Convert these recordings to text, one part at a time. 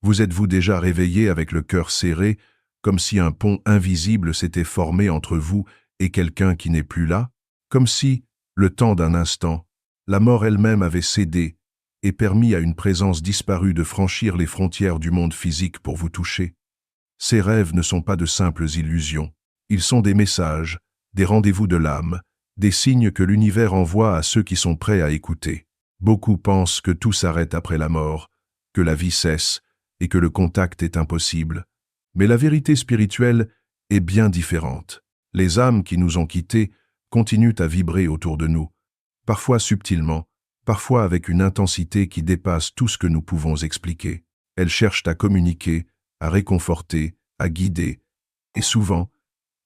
Vous êtes-vous déjà réveillé avec le cœur serré, comme si un pont invisible s'était formé entre vous et quelqu'un qui n'est plus là? Comme si, le temps d'un instant, la mort elle-même avait cédé et permis à une présence disparue de franchir les frontières du monde physique pour vous toucher? Ces rêves ne sont pas de simples illusions. Ils sont des messages, des rendez-vous de l'âme, des signes que l'univers envoie à ceux qui sont prêts à écouter. Beaucoup pensent que tout s'arrête après la mort, que la vie cesse et que le contact est impossible. Mais la vérité spirituelle est bien différente. Les âmes qui nous ont quittés continuent à vibrer autour de nous, parfois subtilement, parfois avec une intensité qui dépasse tout ce que nous pouvons expliquer. Elles cherchent à communiquer, à réconforter, à guider, et souvent,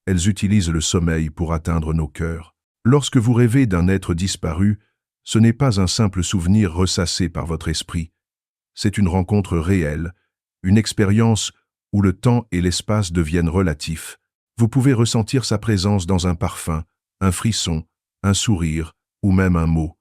elles utilisent le sommeil pour atteindre nos cœurs. Lorsque vous rêvez d'un être disparu, ce n'est pas un simple souvenir ressassé par votre esprit. C'est une rencontre réelle, une expérience où le temps et l'espace deviennent relatifs. Vous pouvez ressentir sa présence dans un parfum, un frisson, un sourire ou même un mot.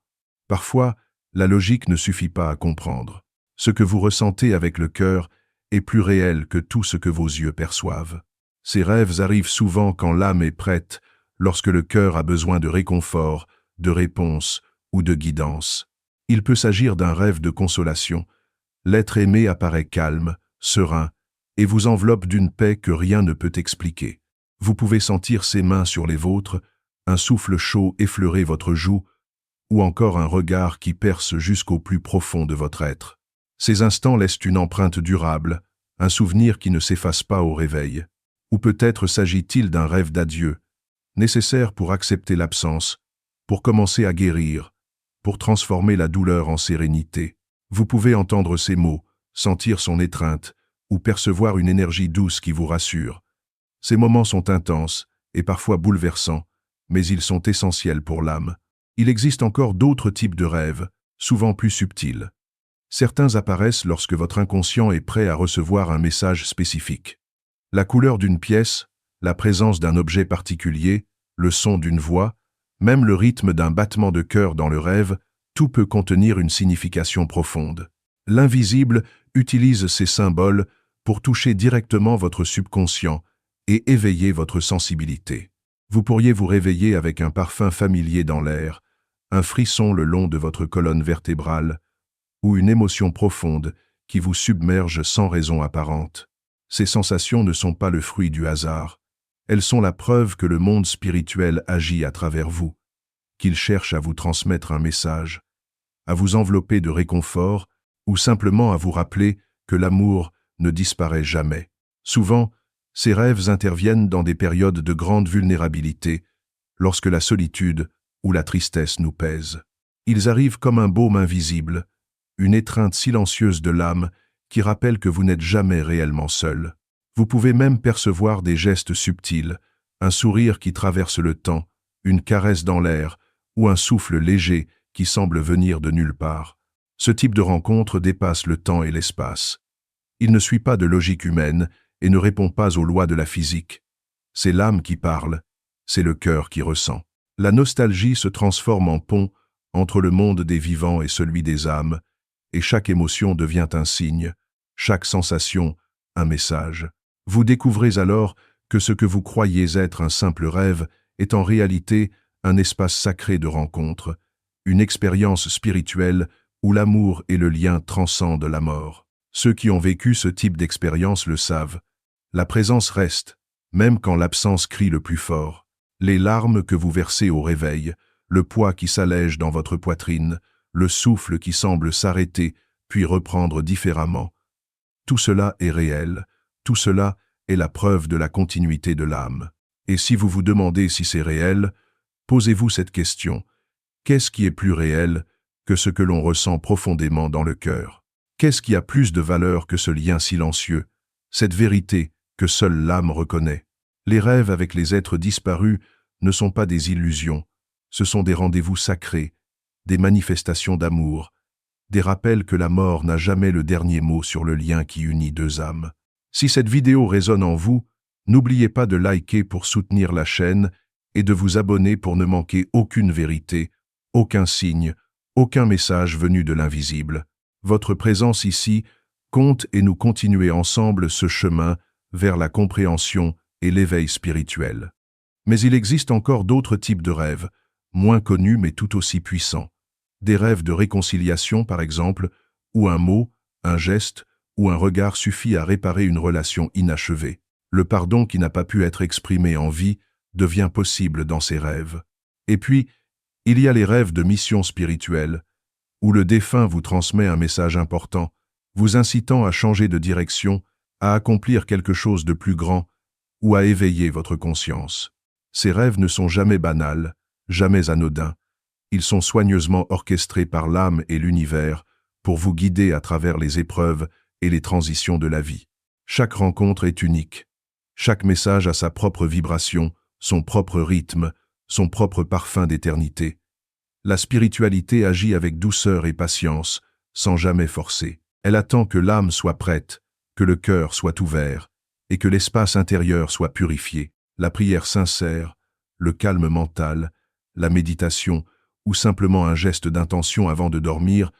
Parfois, la logique ne suffit pas à comprendre. Ce que vous ressentez avec le cœur est plus réel que tout ce que vos yeux perçoivent. Ces rêves arrivent souvent quand l'âme est prête, lorsque le cœur a besoin de réconfort, de réponse ou de guidance. Il peut s'agir d'un rêve de consolation. L'être aimé apparaît calme, serein, et vous enveloppe d'une paix que rien ne peut expliquer. Vous pouvez sentir ses mains sur les vôtres, un souffle chaud effleurer votre joue, ou encore un regard qui perce jusqu'au plus profond de votre être. Ces instants laissent une empreinte durable, un souvenir qui ne s'efface pas au réveil. Ou peut-être s'agit-il d'un rêve d'adieu, nécessaire pour accepter l'absence, pour commencer à guérir, pour transformer la douleur en sérénité. Vous pouvez entendre ces mots, sentir son étreinte, ou percevoir une énergie douce qui vous rassure. Ces moments sont intenses et parfois bouleversants, mais ils sont essentiels pour l'âme. Il existe encore d'autres types de rêves, souvent plus subtils. Certains apparaissent lorsque votre inconscient est prêt à recevoir un message spécifique. La couleur d'une pièce, la présence d'un objet particulier, le son d'une voix, même le rythme d'un battement de cœur dans le rêve, tout peut contenir une signification profonde. L'invisible utilise ces symboles pour toucher directement votre subconscient et éveiller votre sensibilité. Vous pourriez vous réveiller avec un parfum familier dans l'air, un frisson le long de votre colonne vertébrale, ou une émotion profonde qui vous submerge sans raison apparente. Ces sensations ne sont pas le fruit du hasard. Elles sont la preuve que le monde spirituel agit à travers vous, qu'il cherche à vous transmettre un message, à vous envelopper de réconfort ou simplement à vous rappeler que l'amour ne disparaît jamais. Souvent, ces rêves interviennent dans des périodes de grande vulnérabilité, lorsque la solitude ou la tristesse nous pèsent. Ils arrivent comme un baume invisible, une étreinte silencieuse de l'âme qui rappelle que vous n'êtes jamais réellement seul. Vous pouvez même percevoir des gestes subtils, un sourire qui traverse le temps, une caresse dans l'air ou un souffle léger qui semble venir de nulle part. Ce type de rencontre dépasse le temps et l'espace. Il ne suit pas de logique humaine et ne répond pas aux lois de la physique. C'est l'âme qui parle, c'est le cœur qui ressent. La nostalgie se transforme en pont entre le monde des vivants et celui des âmes, et chaque émotion devient un signe, chaque sensation un message. Vous découvrez alors que ce que vous croyez être un simple rêve est en réalité un espace sacré de rencontre, une expérience spirituelle où l'amour et le lien transcendent la mort. Ceux qui ont vécu ce type d'expérience le savent. La présence reste, même quand l'absence crie le plus fort. Les larmes que vous versez au réveil, le poids qui s'allège dans votre poitrine, le souffle qui semble s'arrêter puis reprendre différemment. Tout cela est réel, tout cela est la preuve de la continuité de l'âme. Et si vous vous demandez si c'est réel, posez-vous cette question. Qu'est-ce qui est plus réel que ce que l'on ressent profondément dans le cœur? Qu'est-ce qui a plus de valeur que ce lien silencieux, cette vérité que seule l'âme reconnaît? Les rêves avec les êtres disparus ne sont pas des illusions, ce sont des rendez-vous sacrés, des manifestations d'amour, des rappels que la mort n'a jamais le dernier mot sur le lien qui unit deux âmes. Si cette vidéo résonne en vous, n'oubliez pas de liker pour soutenir la chaîne et de vous abonner pour ne manquer aucune vérité, aucun signe, aucun message venu de l'invisible. Votre présence ici compte et nous continuer ensemble ce chemin vers la compréhension et l'éveil spirituel. Mais il existe encore d'autres types de rêves, moins connus mais tout aussi puissants. Des rêves de réconciliation, par exemple, où un mot, un geste ou un regard suffit à réparer une relation inachevée. Le pardon qui n'a pas pu être exprimé en vie devient possible dans ces rêves. Et puis, il y a les rêves de mission spirituelle, où le défunt vous transmet un message important, vous incitant à changer de direction, à accomplir quelque chose de plus grand ou à éveiller votre conscience. Ces rêves ne sont jamais banals, jamais anodins. Ils sont soigneusement orchestrés par l'âme et l'univers pour vous guider à travers les épreuves et les transitions de la vie. Chaque rencontre est unique. Chaque message a sa propre vibration, son propre rythme, son propre parfum d'éternité. La spiritualité agit avec douceur et patience, sans jamais forcer. Elle attend que l'âme soit prête, que le cœur soit ouvert, et que l'espace intérieur soit purifié. La prière sincère, le calme mental, la méditation, ou simplement un geste d'intention avant de dormir,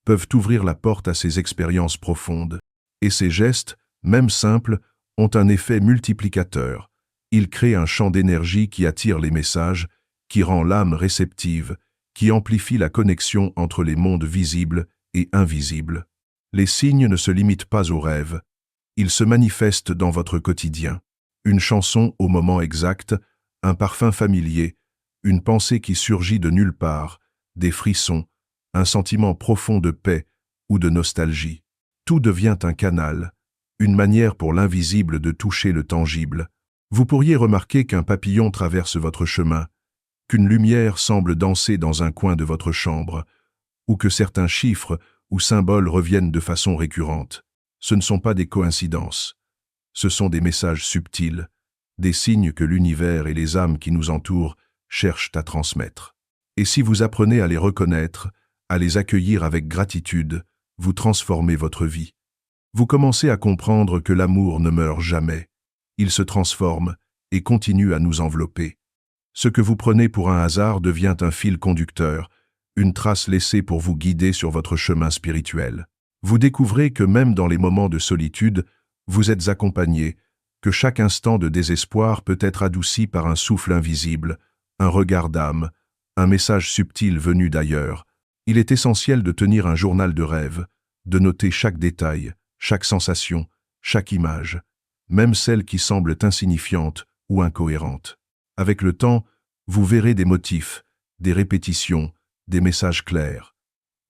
peuvent ouvrir la porte à ces expériences profondes. Et ces gestes, même simples, ont un effet multiplicateur. Ils créent un champ d'énergie qui attire les messages, qui rend l'âme réceptive, qui amplifie la connexion entre les mondes visibles et invisibles. Les signes ne se limitent pas aux rêves. Ils se manifestent dans votre quotidien. Une chanson au moment exact, un parfum familier, une pensée qui surgit de nulle part, des frissons, un sentiment profond de paix ou de nostalgie. Tout devient un canal, une manière pour l'invisible de toucher le tangible. Vous pourriez remarquer qu'un papillon traverse votre chemin, qu'une lumière semble danser dans un coin de votre chambre, ou que certains chiffres ou symboles reviennent de façon récurrente. Ce ne sont pas des coïncidences. Ce sont des messages subtils, des signes que l'univers et les âmes qui nous entourent cherchent à transmettre. Et si vous apprenez à les reconnaître, à les accueillir avec gratitude, vous transformez votre vie. Vous commencez à comprendre que l'amour ne meurt jamais. Il se transforme et continue à nous envelopper. Ce que vous prenez pour un hasard devient un fil conducteur, une trace laissée pour vous guider sur votre chemin spirituel. Vous découvrez que même dans les moments de solitude, vous êtes accompagné, que chaque instant de désespoir peut être adouci par un souffle invisible, un regard d'âme, un message subtil venu d'ailleurs. Il est essentiel de tenir un journal de rêve, de noter chaque détail, chaque sensation, chaque image, même celles qui semblent insignifiantes ou incohérentes. Avec le temps, vous verrez des motifs, des répétitions, des messages clairs.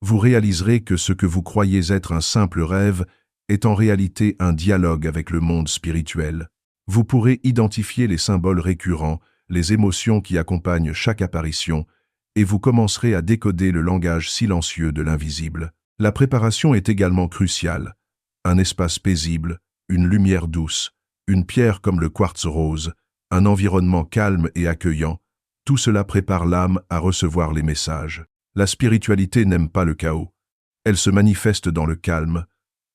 Vous réaliserez que ce que vous croyez être un simple rêve est en réalité un dialogue avec le monde spirituel. Vous pourrez identifier les symboles récurrents, les émotions qui accompagnent chaque apparition, et vous commencerez à décoder le langage silencieux de l'invisible. La préparation est également cruciale. Un espace paisible, une lumière douce, une pierre comme le quartz rose, un environnement calme et accueillant, tout cela prépare l'âme à recevoir les messages. La spiritualité n'aime pas le chaos. Elle se manifeste dans le calme,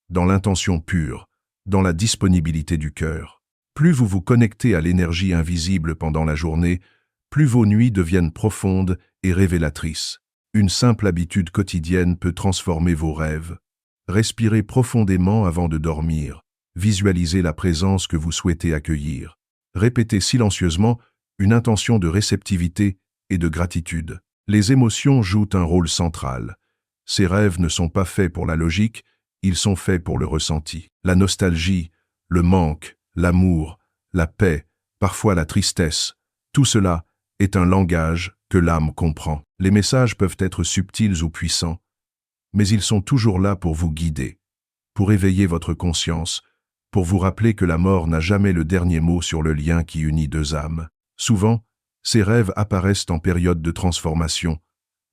dans l'intention pure, dans la disponibilité du cœur. Plus vous vous connectez à l'énergie invisible pendant la journée, plus vos nuits deviennent profondes et révélatrices. Une simple habitude quotidienne peut transformer vos rêves. Respirez profondément avant de dormir. Visualisez la présence que vous souhaitez accueillir. Répétez silencieusement une intention de réceptivité et de gratitude. Les émotions jouent un rôle central. Ces rêves ne sont pas faits pour la logique, ils sont faits pour le ressenti. La nostalgie, le manque, l'amour, la paix, parfois la tristesse, tout cela est un langage que l'âme comprend. Les messages peuvent être subtils ou puissants, mais ils sont toujours là pour vous guider, pour éveiller votre conscience, pour vous rappeler que la mort n'a jamais le dernier mot sur le lien qui unit deux âmes. Souvent, ces rêves apparaissent en période de transformation,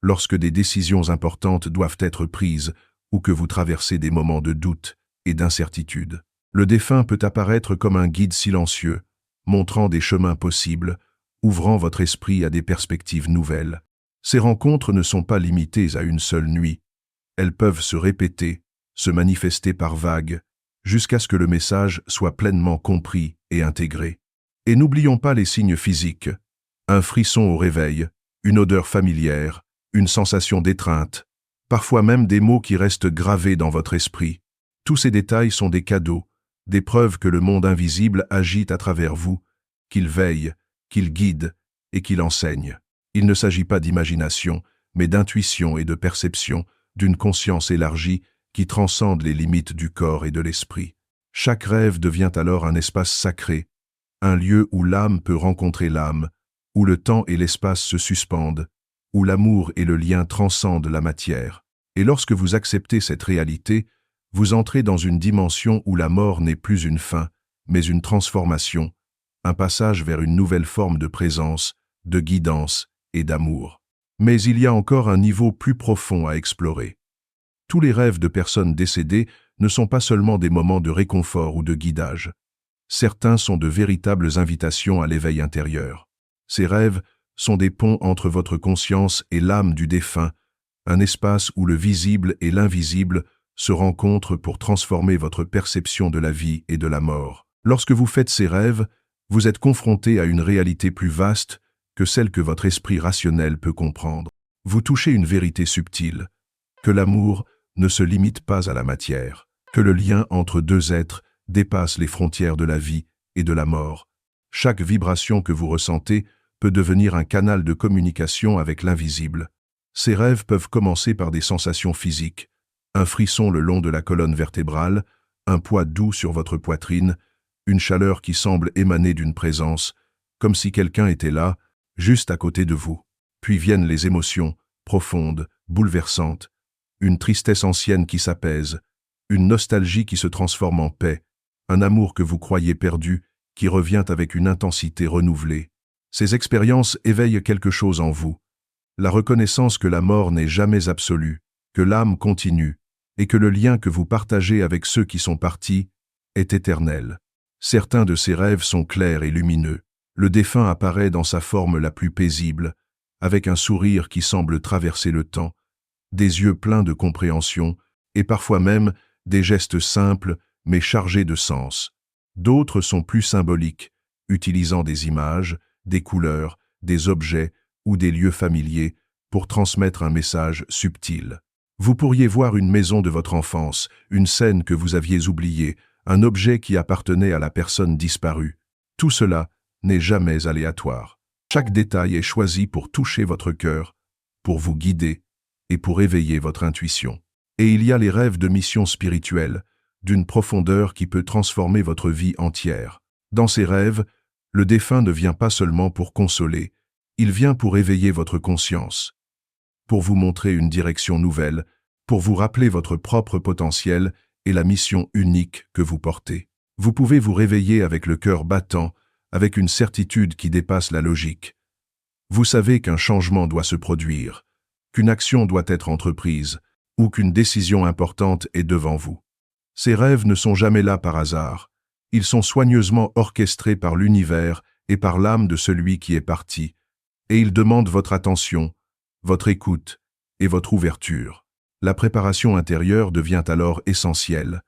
lorsque des décisions importantes doivent être prises ou que vous traversez des moments de doute et d'incertitude. Le défunt peut apparaître comme un guide silencieux, montrant des chemins possibles, ouvrant votre esprit à des perspectives nouvelles. Ces rencontres ne sont pas limitées à une seule nuit. Elles peuvent se répéter, se manifester par vagues, jusqu'à ce que le message soit pleinement compris et intégré. Et n'oublions pas les signes physiques. Un frisson au réveil, une odeur familière, une sensation d'étreinte, parfois même des mots qui restent gravés dans votre esprit. Tous ces détails sont des cadeaux, des preuves que le monde invisible agit à travers vous, qu'il veille, qu'il guide et qu'il enseigne. Il ne s'agit pas d'imagination, mais d'intuition et de perception, d'une conscience élargie qui transcende les limites du corps et de l'esprit. Chaque rêve devient alors un espace sacré, un lieu où l'âme peut rencontrer l'âme, où le temps et l'espace se suspendent, où l'amour et le lien transcendent la matière. Et lorsque vous acceptez cette réalité, vous entrez dans une dimension où la mort n'est plus une fin, mais une transformation, un passage vers une nouvelle forme de présence, de guidance et d'amour. Mais il y a encore un niveau plus profond à explorer. Tous les rêves de personnes décédées ne sont pas seulement des moments de réconfort ou de guidage. Certains sont de véritables invitations à l'éveil intérieur. Ces rêves sont des ponts entre votre conscience et l'âme du défunt, un espace où le visible et l'invisible se rencontrent pour transformer votre perception de la vie et de la mort. Lorsque vous faites ces rêves, vous êtes confronté à une réalité plus vaste que celle que votre esprit rationnel peut comprendre. Vous touchez une vérité subtile, que l'amour ne se limite pas à la matière, que le lien entre deux êtres dépasse les frontières de la vie et de la mort. Chaque vibration que vous ressentez peut devenir un canal de communication avec l'invisible. Ces rêves peuvent commencer par des sensations physiques, un frisson le long de la colonne vertébrale, un poids doux sur votre poitrine, une chaleur qui semble émaner d'une présence, comme si quelqu'un était là, juste à côté de vous. Puis viennent les émotions, profondes, bouleversantes, une tristesse ancienne qui s'apaise, une nostalgie qui se transforme en paix, un amour que vous croyez perdu, qui revient avec une intensité renouvelée. Ces expériences éveillent quelque chose en vous, la reconnaissance que la mort n'est jamais absolue, que l'âme continue, et que le lien que vous partagez avec ceux qui sont partis est éternel. Certains de ces rêves sont clairs et lumineux. Le défunt apparaît dans sa forme la plus paisible, avec un sourire qui semble traverser le temps, des yeux pleins de compréhension, et parfois même des gestes simples mais chargés de sens. D'autres sont plus symboliques, utilisant des images, des couleurs, des objets ou des lieux familiers pour transmettre un message subtil. Vous pourriez voir une maison de votre enfance, une scène que vous aviez oubliée, un objet qui appartenait à la personne disparue. Tout cela n'est jamais aléatoire. Chaque détail est choisi pour toucher votre cœur, pour vous guider et pour éveiller votre intuition. Et il y a les rêves de mission spirituelle, d'une profondeur qui peut transformer votre vie entière. Dans ces rêves, le défunt ne vient pas seulement pour consoler, il vient pour éveiller votre conscience, pour vous montrer une direction nouvelle, pour vous rappeler votre propre potentiel et la mission unique que vous portez. Vous pouvez vous réveiller avec le cœur battant, avec une certitude qui dépasse la logique. Vous savez qu'un changement doit se produire, qu'une action doit être entreprise, ou qu'une décision importante est devant vous. Ces rêves ne sont jamais là par hasard. Ils sont soigneusement orchestrés par l'univers et par l'âme de celui qui est parti, et ils demandent votre attention, votre écoute et votre ouverture. La préparation intérieure devient alors essentielle.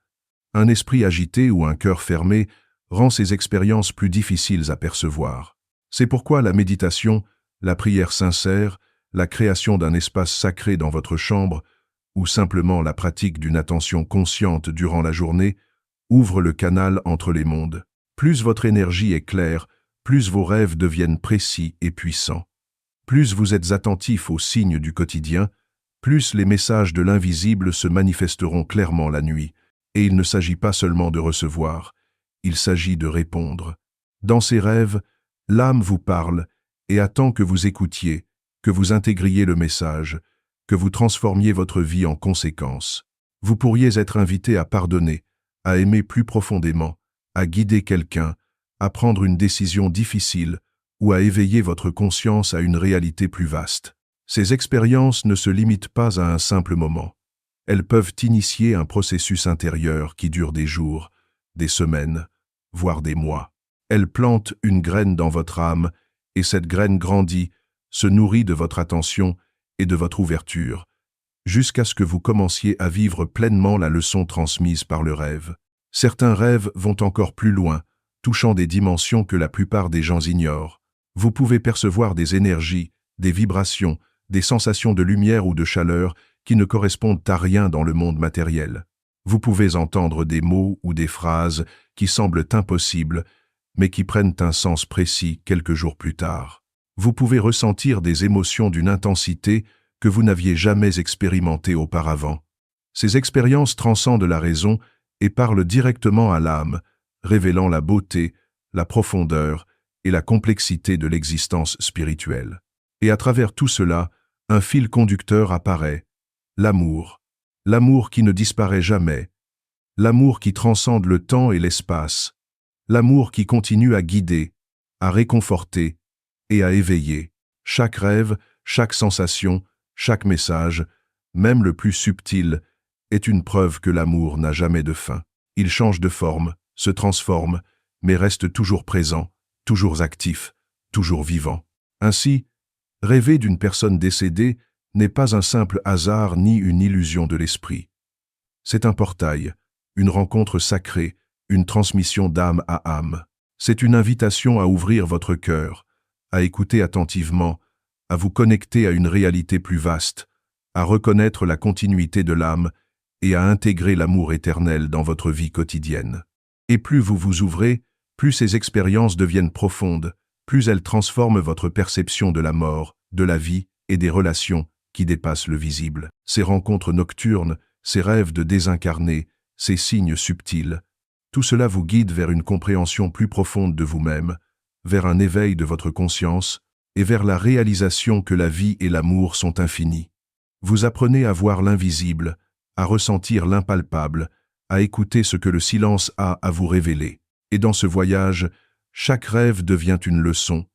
Un esprit agité ou un cœur fermé rend ces expériences plus difficiles à percevoir. C'est pourquoi la méditation, la prière sincère, la création d'un espace sacré dans votre chambre, ou simplement la pratique d'une attention consciente durant la journée, ouvre le canal entre les mondes. Plus votre énergie est claire, plus vos rêves deviennent précis et puissants. Plus vous êtes attentif aux signes du quotidien, plus les messages de l'invisible se manifesteront clairement la nuit, et il ne s'agit pas seulement de recevoir, il s'agit de répondre. Dans ces rêves, l'âme vous parle et attend que vous écoutiez, que vous intégriez le message, que vous transformiez votre vie en conséquence. Vous pourriez être invité à pardonner, à aimer plus profondément, à guider quelqu'un, à prendre une décision difficile ou à éveiller votre conscience à une réalité plus vaste. Ces expériences ne se limitent pas à un simple moment. Elles peuvent initier un processus intérieur qui dure des jours, des semaines, voire des mois. Elles plantent une graine dans votre âme et cette graine grandit, se nourrit de votre attention et de votre ouverture, jusqu'à ce que vous commenciez à vivre pleinement la leçon transmise par le rêve. Certains rêves vont encore plus loin, touchant des dimensions que la plupart des gens ignorent. Vous pouvez percevoir des énergies, des vibrations, des sensations de lumière ou de chaleur qui ne correspondent à rien dans le monde matériel. Vous pouvez entendre des mots ou des phrases qui semblent impossibles, mais qui prennent un sens précis quelques jours plus tard. Vous pouvez ressentir des émotions d'une intensité que vous n'aviez jamais expérimentée auparavant. Ces expériences transcendent la raison et parlent directement à l'âme, révélant la beauté, la profondeur et la complexité de l'existence spirituelle. Et à travers tout cela, un fil conducteur apparaît, l'amour. L'amour qui ne disparaît jamais. L'amour qui transcende le temps et l'espace. L'amour qui continue à guider, à réconforter et à éveiller. Chaque rêve, chaque sensation, chaque message, même le plus subtil, est une preuve que l'amour n'a jamais de fin. Il change de forme, se transforme, mais reste toujours présent, toujours actif, toujours vivant. Ainsi, rêver d'une personne décédée n'est pas un simple hasard ni une illusion de l'esprit. C'est un portail, une rencontre sacrée, une transmission d'âme à âme. C'est une invitation à ouvrir votre cœur, à écouter attentivement, à vous connecter à une réalité plus vaste, à reconnaître la continuité de l'âme et à intégrer l'amour éternel dans votre vie quotidienne. Et plus vous vous ouvrez, plus ces expériences deviennent profondes, plus elles transforment votre perception de la mort, de la vie et des relations qui dépassent le visible. Ces rencontres nocturnes, ces rêves de désincarnés, ces signes subtils, tout cela vous guide vers une compréhension plus profonde de vous-même, vers un éveil de votre conscience et vers la réalisation que la vie et l'amour sont infinis. Vous apprenez à voir l'invisible, à ressentir l'impalpable, à écouter ce que le silence a à vous révéler. Et dans ce voyage, chaque rêve devient une leçon,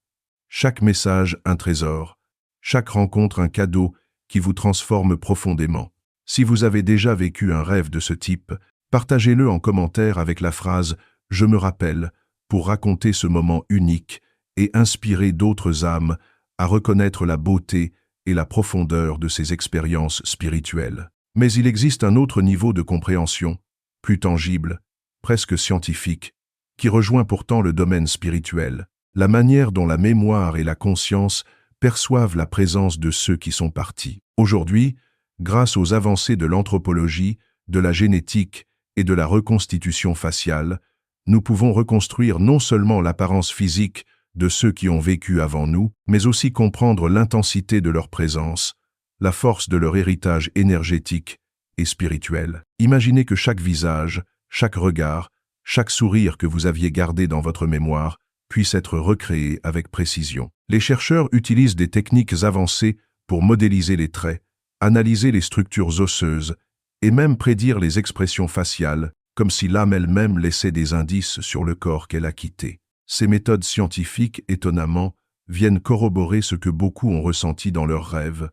chaque message un trésor, chaque rencontre un cadeau qui vous transforme profondément. Si vous avez déjà vécu un rêve de ce type, partagez-le en commentaire avec la phrase « Je me rappelle » pour raconter ce moment unique et inspirer d'autres âmes à reconnaître la beauté et la profondeur de ces expériences spirituelles. Mais il existe un autre niveau de compréhension, plus tangible, presque scientifique, qui rejoint pourtant le domaine spirituel, la manière dont la mémoire et la conscience perçoivent la présence de ceux qui sont partis. Aujourd'hui, grâce aux avancées de l'anthropologie, de la génétique et de la reconstitution faciale, nous pouvons reconstruire non seulement l'apparence physique de ceux qui ont vécu avant nous, mais aussi comprendre l'intensité de leur présence, la force de leur héritage énergétique et spirituel. Imaginez que chaque visage, chaque regard, chaque sourire que vous aviez gardé dans votre mémoire puisse être recréé avec précision. Les chercheurs utilisent des techniques avancées pour modéliser les traits, analyser les structures osseuses et même prédire les expressions faciales, comme si l'âme elle-même laissait des indices sur le corps qu'elle a quitté. Ces méthodes scientifiques, étonnamment, viennent corroborer ce que beaucoup ont ressenti dans leurs rêves,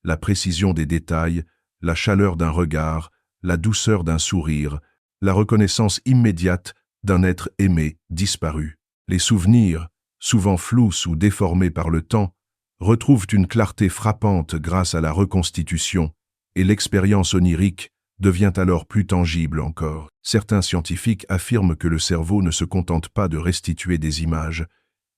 la précision des détails, la chaleur d'un regard, la douceur d'un sourire, la reconnaissance immédiate d'un être aimé, disparu. Les souvenirs, souvent flous ou déformés par le temps, retrouvent une clarté frappante grâce à la reconstitution, et l'expérience onirique devient alors plus tangible encore. Certains scientifiques affirment que le cerveau ne se contente pas de restituer des images,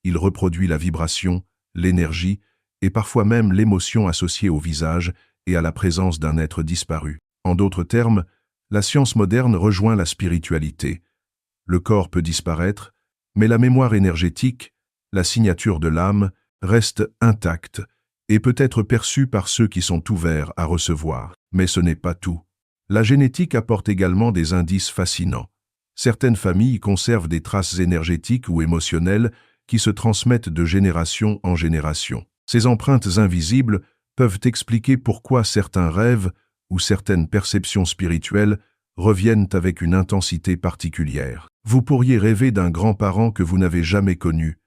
il reproduit la vibration, l'énergie et parfois même l'émotion associée au visage et à la présence d'un être disparu. En d'autres termes, la science moderne rejoint la spiritualité. Le corps peut disparaître, mais la mémoire énergétique, la signature de l'âme, reste intacte et peut être perçue par ceux qui sont ouverts à recevoir. Mais ce n'est pas tout. La génétique apporte également des indices fascinants. Certaines familles conservent des traces énergétiques ou émotionnelles qui se transmettent de génération en génération. Ces empreintes invisibles peuvent expliquer pourquoi certains rêves ou certaines perceptions spirituelles reviennent avec une intensité particulière. Vous pourriez rêver d'un grand-parent que vous n'avez jamais connu,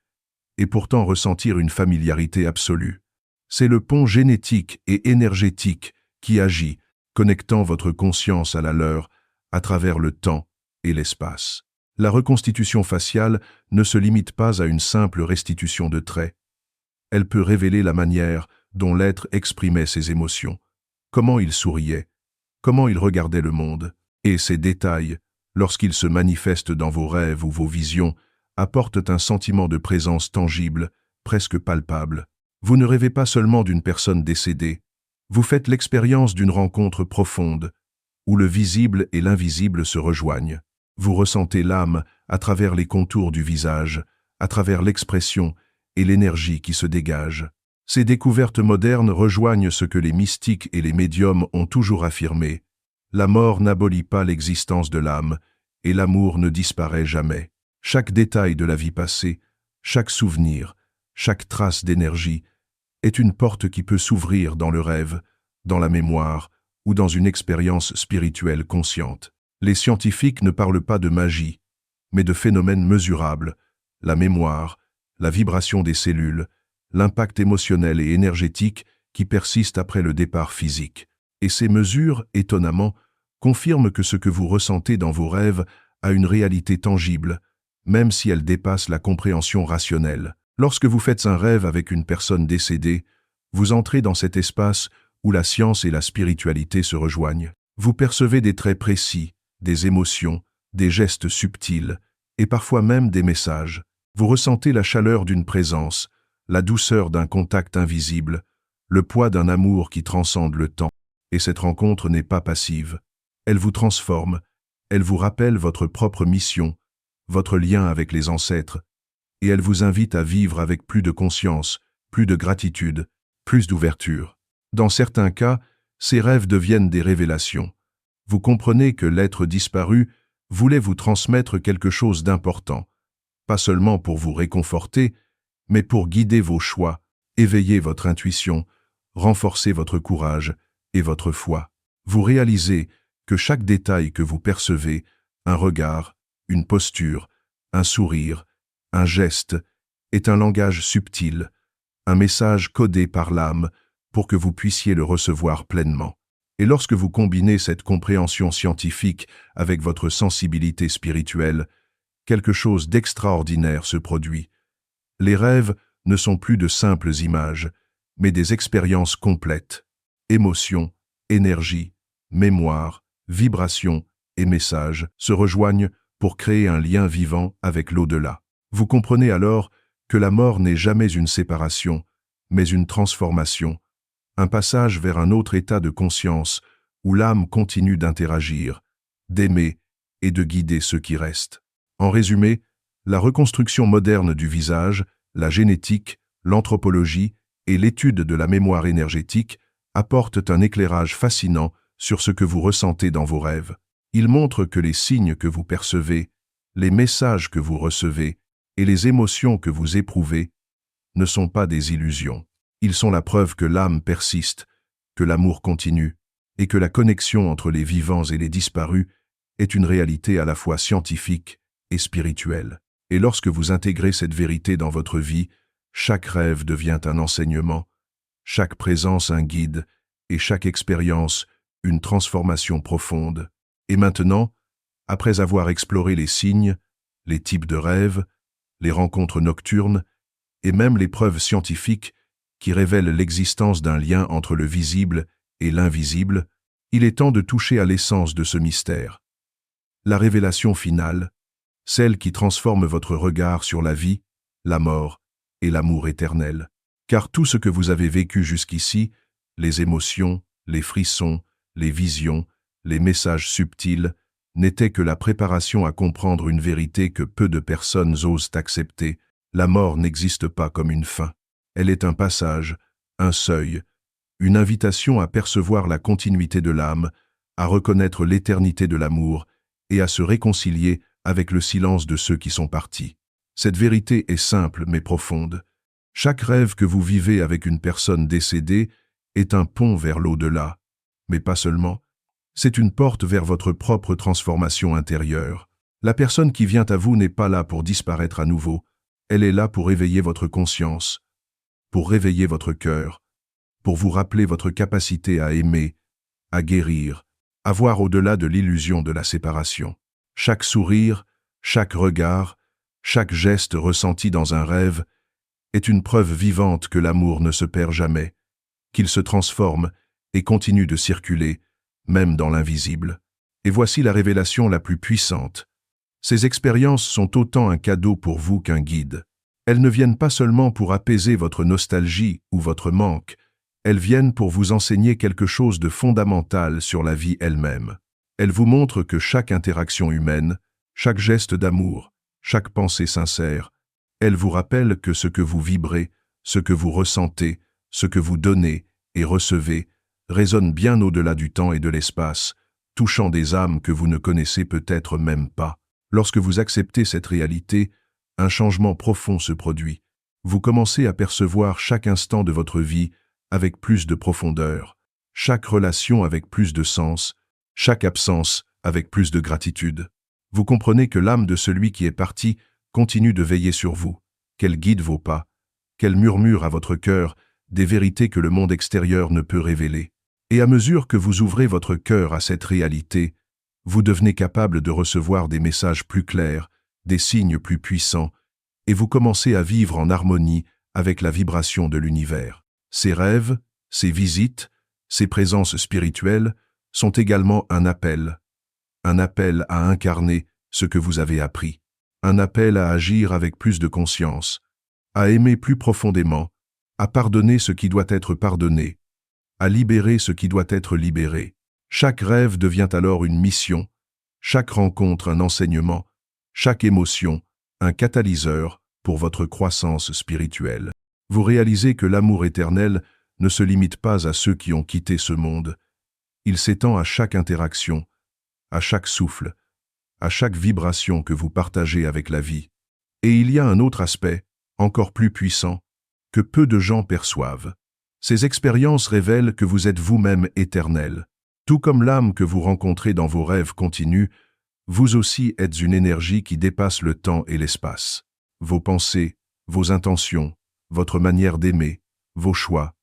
et pourtant ressentir une familiarité absolue. C'est le pont génétique et énergétique qui agit, connectant votre conscience à la leur à travers le temps et l'espace. La reconstitution faciale ne se limite pas à une simple restitution de traits. Elle peut révéler la manière dont l'être exprimait ses émotions, comment il souriait, comment il regardait le monde, et ces détails, lorsqu'ils se manifestent dans vos rêves ou vos visions, apportent un sentiment de présence tangible, presque palpable. Vous ne rêvez pas seulement d'une personne décédée, vous faites l'expérience d'une rencontre profonde, où le visible et l'invisible se rejoignent. Vous ressentez l'âme à travers les contours du visage, à travers l'expression et l'énergie qui se dégage. Ces découvertes modernes rejoignent ce que les mystiques et les médiums ont toujours affirmé. La mort n'abolit pas l'existence de l'âme, et l'amour ne disparaît jamais. Chaque détail de la vie passée, chaque souvenir, chaque trace d'énergie, est une porte qui peut s'ouvrir dans le rêve, dans la mémoire ou dans une expérience spirituelle consciente. Les scientifiques ne parlent pas de magie, mais de phénomènes mesurables, la mémoire, la vibration des cellules, l'impact émotionnel et énergétique qui persiste après le départ physique. Et ces mesures, étonnamment, confirment que ce que vous ressentez dans vos rêves a une réalité tangible, même si elle dépasse la compréhension rationnelle. Lorsque vous faites un rêve avec une personne décédée, vous entrez dans cet espace où la science et la spiritualité se rejoignent. Vous percevez des traits précis, des émotions, des gestes subtils, et parfois même des messages. Vous ressentez la chaleur d'une présence, la douceur d'un contact invisible, le poids d'un amour qui transcende le temps. Et cette rencontre n'est pas passive. Elle vous transforme, elle vous rappelle votre propre mission, votre lien avec les ancêtres, et elle vous invite à vivre avec plus de conscience, plus de gratitude, plus d'ouverture. Dans certains cas, ces rêves deviennent des révélations. Vous comprenez que l'être disparu voulait vous transmettre quelque chose d'important, pas seulement pour vous réconforter, mais pour guider vos choix, éveiller votre intuition, renforcer votre courage et votre foi. Vous réalisez que chaque détail que vous percevez, un regard, une posture, un sourire, un geste, est un langage subtil, un message codé par l'âme pour que vous puissiez le recevoir pleinement. Et lorsque vous combinez cette compréhension scientifique avec votre sensibilité spirituelle, quelque chose d'extraordinaire se produit. Les rêves ne sont plus de simples images, mais des expériences complètes. Émotions, énergie, mémoire, vibrations et messages se rejoignent pour créer un lien vivant avec l'au-delà. Vous comprenez alors que la mort n'est jamais une séparation, mais une transformation, un passage vers un autre état de conscience où l'âme continue d'interagir, d'aimer et de guider ceux qui restent. En résumé, la reconstruction moderne du visage, la génétique, l'anthropologie et l'étude de la mémoire énergétique apportent un éclairage fascinant sur ce que vous ressentez dans vos rêves. Ils montrent que les signes que vous percevez, les messages que vous recevez et les émotions que vous éprouvez ne sont pas des illusions. Ils sont la preuve que l'âme persiste, que l'amour continue et que la connexion entre les vivants et les disparus est une réalité à la fois scientifique et spirituelle. Et lorsque vous intégrez cette vérité dans votre vie, chaque rêve devient un enseignement, chaque présence un guide et chaque expérience une transformation profonde. Et maintenant, après avoir exploré les signes, les types de rêves, les rencontres nocturnes et même les preuves scientifiques qui révèlent l'existence d'un lien entre le visible et l'invisible, il est temps de toucher à l'essence de ce mystère. La révélation finale, celle qui transforme votre regard sur la vie, la mort et l'amour éternel. Car tout ce que vous avez vécu jusqu'ici, les émotions, les frissons, les visions, les messages subtils, n'était que la préparation à comprendre une vérité que peu de personnes osent accepter. La mort n'existe pas comme une fin. Elle est un passage, un seuil, une invitation à percevoir la continuité de l'âme, à reconnaître l'éternité de l'amour et à se réconcilier avec le silence de ceux qui sont partis. Cette vérité est simple mais profonde. Chaque rêve que vous vivez avec une personne décédée est un pont vers l'au-delà, mais pas seulement. C'est une porte vers votre propre transformation intérieure. La personne qui vient à vous n'est pas là pour disparaître à nouveau. Elle est là pour éveiller votre conscience, pour réveiller votre cœur, pour vous rappeler votre capacité à aimer, à guérir, à voir au-delà de l'illusion de la séparation. Chaque sourire, chaque regard, chaque geste ressenti dans un rêve est une preuve vivante que l'amour ne se perd jamais, qu'il se transforme et continue de circuler, même dans l'invisible. Et voici la révélation la plus puissante. Ces expériences sont autant un cadeau pour vous qu'un guide. Elles ne viennent pas seulement pour apaiser votre nostalgie ou votre manque, elles viennent pour vous enseigner quelque chose de fondamental sur la vie elle-même. Elle vous montre que chaque interaction humaine, chaque geste d'amour, chaque pensée sincère, elle vous rappelle que ce que vous vibrez, ce que vous ressentez, ce que vous donnez et recevez, résonne bien au-delà du temps et de l'espace, touchant des âmes que vous ne connaissez peut-être même pas. Lorsque vous acceptez cette réalité, un changement profond se produit. Vous commencez à percevoir chaque instant de votre vie avec plus de profondeur, chaque relation avec plus de sens, chaque absence avec plus de gratitude. Vous comprenez que l'âme de celui qui est parti continue de veiller sur vous, qu'elle guide vos pas, qu'elle murmure à votre cœur des vérités que le monde extérieur ne peut révéler. Et à mesure que vous ouvrez votre cœur à cette réalité, vous devenez capable de recevoir des messages plus clairs, des signes plus puissants, et vous commencez à vivre en harmonie avec la vibration de l'univers. Ces rêves, ces visites, ces présences spirituelles sont également un appel à incarner ce que vous avez appris, un appel à agir avec plus de conscience, à aimer plus profondément, à pardonner ce qui doit être pardonné, à libérer ce qui doit être libéré. Chaque rêve devient alors une mission, chaque rencontre un enseignement, chaque émotion un catalyseur pour votre croissance spirituelle. Vous réalisez que l'amour éternel ne se limite pas à ceux qui ont quitté ce monde. Il s'étend à chaque interaction, à chaque souffle, à chaque vibration que vous partagez avec la vie. Et il y a un autre aspect, encore plus puissant, que peu de gens perçoivent. Ces expériences révèlent que vous êtes vous-même éternel. Tout comme l'âme que vous rencontrez dans vos rêves continus, vous aussi êtes une énergie qui dépasse le temps et l'espace. Vos pensées, vos intentions, votre manière d'aimer, vos choix,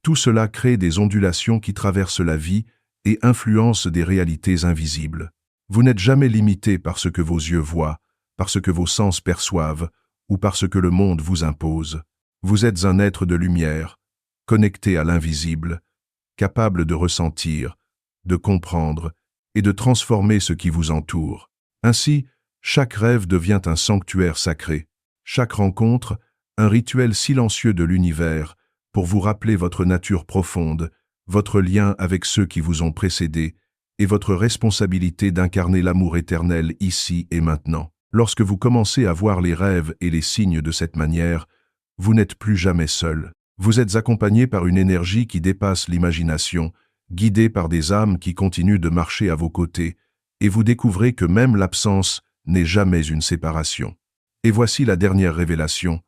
tout cela crée des ondulations qui traversent la vie et influencent des réalités invisibles. Vous n'êtes jamais limité par ce que vos yeux voient, par ce que vos sens perçoivent ou par ce que le monde vous impose. Vous êtes un être de lumière, connecté à l'invisible, capable de ressentir, de comprendre et de transformer ce qui vous entoure. Ainsi, chaque rêve devient un sanctuaire sacré, chaque rencontre, un rituel silencieux de l'univers pour vous rappeler votre nature profonde, votre lien avec ceux qui vous ont précédé et votre responsabilité d'incarner l'amour éternel ici et maintenant. Lorsque vous commencez à voir les rêves et les signes de cette manière, vous n'êtes plus jamais seul. Vous êtes accompagné par une énergie qui dépasse l'imagination, guidé par des âmes qui continuent de marcher à vos côtés, et vous découvrez que même l'absence n'est jamais une séparation. Et voici la dernière révélation.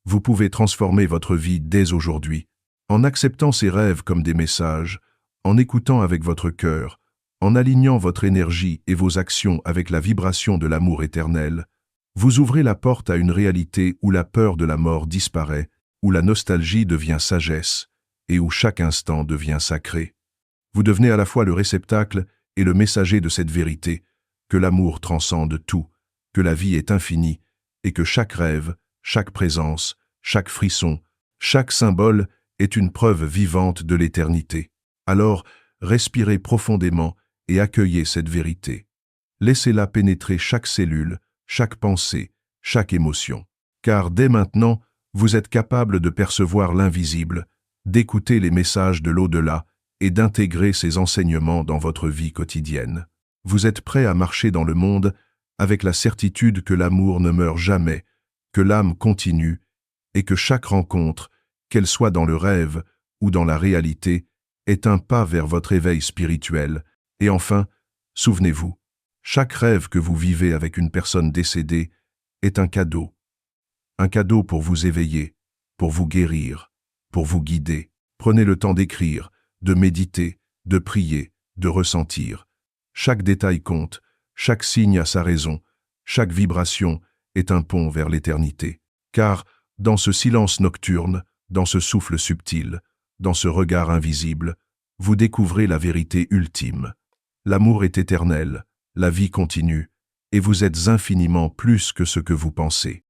Vous pouvez transformer votre vie dès aujourd'hui, en acceptant ces rêves comme des messages, en écoutant avec votre cœur, en alignant votre énergie et vos actions avec la vibration de l'amour éternel. Vous ouvrez la porte à une réalité où la peur de la mort disparaît, où la nostalgie devient sagesse, et où chaque instant devient sacré. Vous devenez à la fois le réceptacle et le messager de cette vérité, que l'amour transcende tout, que la vie est infinie, et que chaque rêve, chaque présence, chaque frisson, chaque symbole est une preuve vivante de l'éternité. Alors, respirez profondément et accueillez cette vérité. Laissez-la pénétrer chaque cellule, chaque pensée, chaque émotion. Car dès maintenant, vous êtes capable de percevoir l'invisible, d'écouter les messages de l'au-delà et d'intégrer ces enseignements dans votre vie quotidienne. Vous êtes prêt à marcher dans le monde avec la certitude que l'amour ne meurt jamais, que l'âme continue et que chaque rencontre, qu'elle soit dans le rêve ou dans la réalité, est un pas vers votre éveil spirituel. Et enfin, souvenez-vous, chaque rêve que vous vivez avec une personne décédée est un cadeau pour vous éveiller, pour vous guérir, pour vous guider. Prenez le temps d'écrire, de méditer, de prier, de ressentir. Chaque détail compte, chaque signe a sa raison, chaque vibration est un pont vers l'éternité. Car, dans ce silence nocturne, dans ce souffle subtil, dans ce regard invisible, vous découvrez la vérité ultime. L'amour est éternel, la vie continue, et vous êtes infiniment plus que ce que vous pensez.